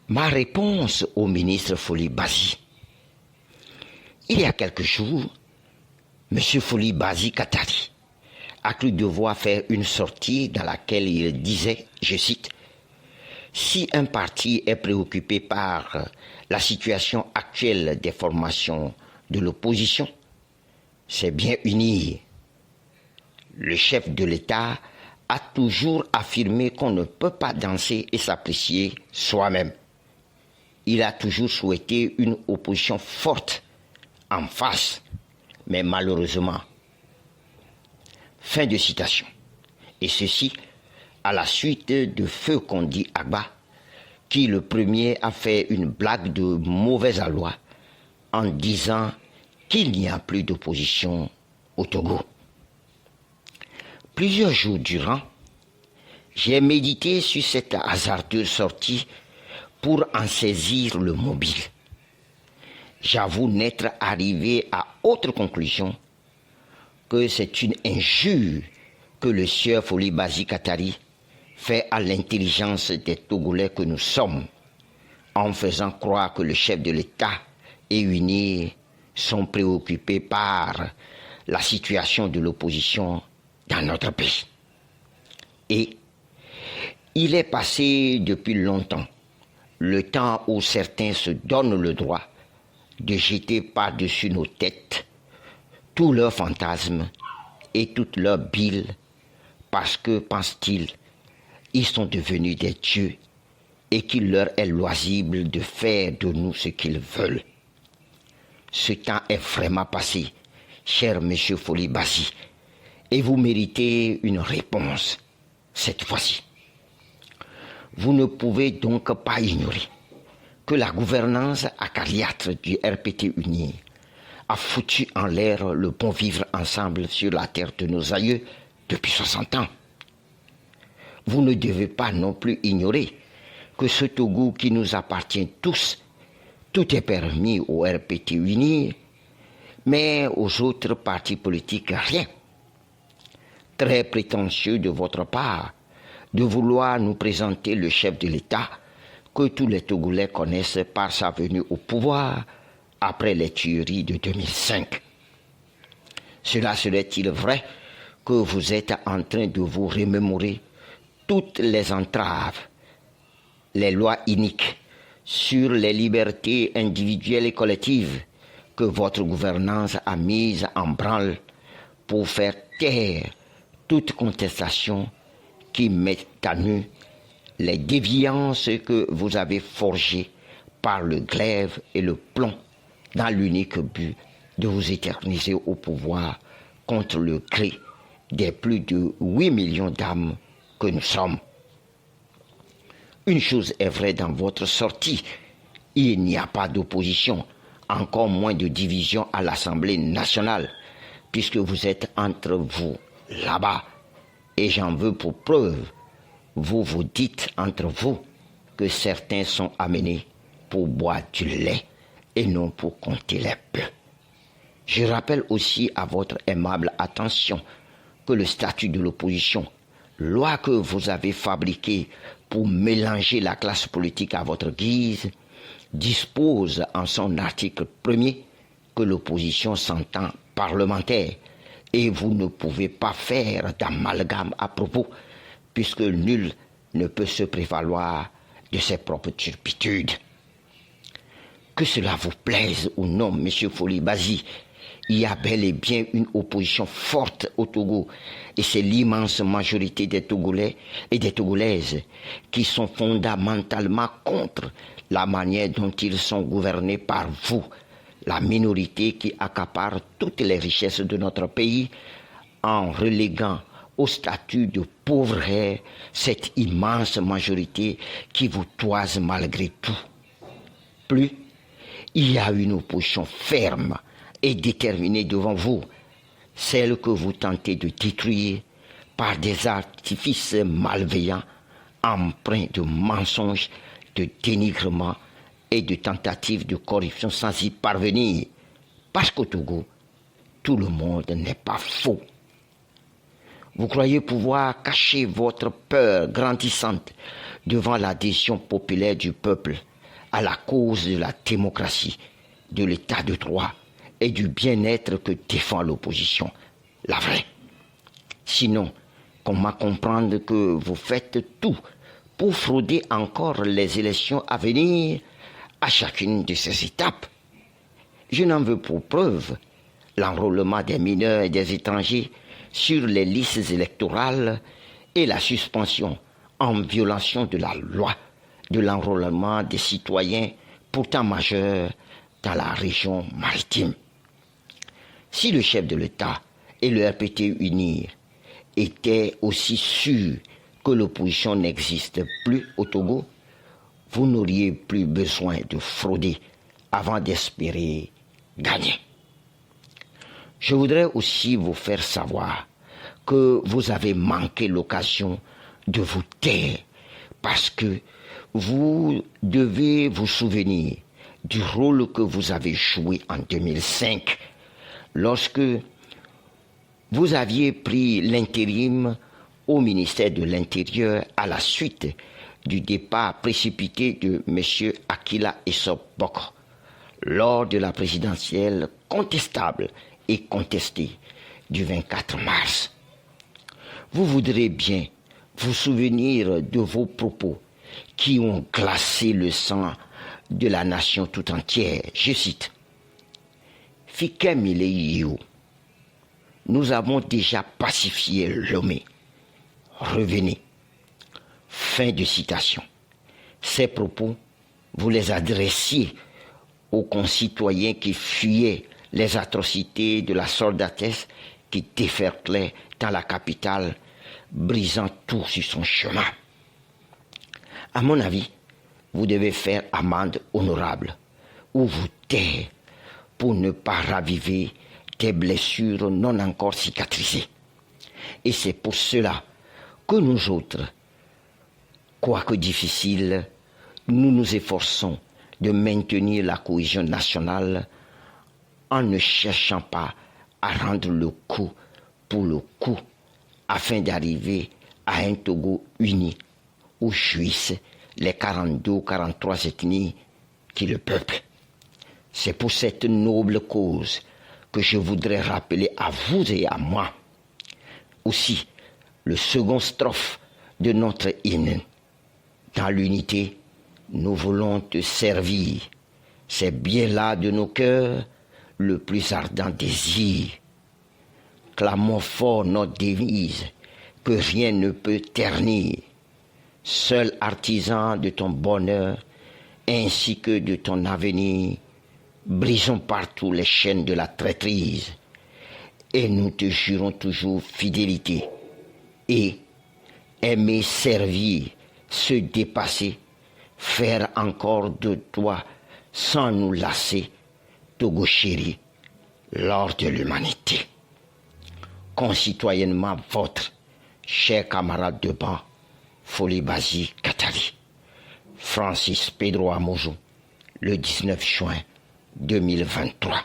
Ma réponse au ministre Foli Bazi. Il y a quelques jours, M. Foli Bazi Katari a cru devoir faire une sortie dans laquelle il disait, je cite, « Si un parti est préoccupé par la situation actuelle des formations de l'opposition, c'est bien unir. Le chef de l'État a toujours affirmé qu'on ne peut pas danser et s'apprécier soi-même. Il a toujours souhaité une opposition forte, en face, mais malheureusement. » Fin de citation. Et ceci à la suite de Feu Kondi Agba, qui le premier a fait une blague de mauvaise aloi en disant qu'il n'y a plus d'opposition au Togo. Plusieurs jours durant, j'ai médité sur cette hasardeuse sortie pour en saisir le mobile. J'avoue n'être arrivé à autre conclusion que c'est une injure que le sieur Foli Bazi Katari fait à l'intelligence des Togolais que nous sommes, en faisant croire que le chef de l'État et UNIR sont préoccupés par la situation de l'opposition dans notre pays. Et il est passé depuis longtemps le temps où certains se donnent le droit de jeter par-dessus nos têtes tous leurs fantasmes et toute leur bile parce que, pensent-ils, ils sont devenus des dieux et qu'il leur est loisible de faire de nous ce qu'ils veulent. Ce temps est vraiment passé, cher monsieur Foli Bazi, et vous méritez une réponse cette fois-ci. Vous ne pouvez donc pas ignorer que la gouvernance acariâtre du RPT uni a foutu en l'air le bon vivre ensemble sur la terre de nos aïeux depuis 60 ans. Vous ne devez pas non plus ignorer que ce Togo qui nous appartient tous, tout est permis au RPT uni, mais aux autres partis politiques rien. Très prétentieux de votre part de vouloir nous présenter le chef de l'État que tous les Togolais connaissent par sa venue au pouvoir après les tueries de 2005. Cela serait-il vrai que vous êtes en train de vous remémorer toutes les entraves, les lois iniques sur les libertés individuelles et collectives que votre gouvernance a mises en branle pour faire taire toute contestation qui met à nu les déviances que vous avez forgées par le glaive et le plomb dans l'unique but de vous éterniser au pouvoir contre le gré des plus de 8 millions d'âmes que nous sommes. Une chose est vraie dans votre sortie, il n'y a pas d'opposition, encore moins de division à l'Assemblée nationale, puisque vous êtes entre vous là-bas. Et j'en veux pour preuve, vous vous dites entre vous que certains sont amenés pour boire du lait et non pour compter les bœufs. Je rappelle aussi à votre aimable attention que le statut de l'opposition, loi que vous avez fabriquée pour mélanger la classe politique à votre guise, dispose en son article 1er que l'opposition s'entend parlementaire et vous ne pouvez pas faire d'amalgame à propos puisque nul ne peut se prévaloir de ses propres turpitudes. Que cela vous plaise ou non, monsieur Foli Bazi, il y a bel et bien une opposition forte au Togo et c'est l'immense majorité des Togolais et des Togolaises qui sont fondamentalement contre la manière dont ils sont gouvernés par vous, la minorité qui accapare toutes les richesses de notre pays en reléguant au statut de pauvreté cette immense majorité qui vous toise malgré tout. Plus, il y a une opposition ferme et déterminée devant vous, celle que vous tentez de détruire par des artifices malveillants empreints de mensonges, de dénigrement et de tentatives de corruption sans y parvenir. Parce qu'au Togo, tout le monde n'est pas faux. Vous croyez pouvoir cacher votre peur grandissante devant l'adhésion populaire du peuple à la cause de la démocratie, de l'état de droit et du bien-être que défend l'opposition, la vraie. Sinon, comment comprendre que vous faites tout pour frauder encore les élections à venir à chacune de ces étapes? Je n'en veux pour preuve l'enrôlement des mineurs et des étrangers sur les listes électorales et la suspension en violation de la loi de l'enrôlement des citoyens pourtant majeurs dans la région maritime. Si le chef de l'État et le RPT unis étaient aussi sûrs que l'opposition n'existe plus au Togo, vous n'auriez plus besoin de frauder avant d'espérer gagner. Je voudrais aussi vous faire savoir que vous avez manqué l'occasion de vous taire parce que vous devez vous souvenir du rôle que vous avez joué en 2005 lorsque vous aviez pris l'intérim au ministère de l'Intérieur à la suite du départ précipité de M. Akila Essop Bokor lors de la présidentielle contestable et contestée du 24 mars. Vous voudrez bien vous souvenir de vos propos qui ont glacé le sang de la nation tout entière. Je cite: Fikemile, nous avons déjà pacifié Lomé. Revenez. Fin de citation. Ces propos, vous les adressiez aux concitoyens qui fuyaient les atrocités de la soldatesque qui déferlait dans la capitale, brisant tout sur son chemin. À mon avis, vous devez faire amende honorable ou vous taire pour ne pas raviver des blessures non encore cicatrisées. Et c'est pour cela que nous autres, quoique difficile, nous nous efforçons de maintenir la cohésion nationale en ne cherchant pas à rendre le coup pour le coup afin d'arriver à un Togo uni où jouissent les 42 ou 43 ethnies qui le peuplent. C'est pour cette noble cause que je voudrais rappeler à vous et à moi aussi le second strophe de notre hymne. Dans l'unité, nous voulons te servir. C'est bien là de nos cœurs le plus ardent désir. Clamons fort notre devise, que rien ne peut ternir. Seul artisan de ton bonheur, ainsi que de ton avenir, brisons partout les chaînes de la traîtrise, et nous te jurons toujours fidélité, et aimer, servir, se dépasser, faire encore de toi, sans nous lasser, Togo chéri, l'or de l'humanité. Concitoyennement votre, cher camarade de banc, Folie-Basi Katali. Francis Pedro Amojo, le 19 juin 2023.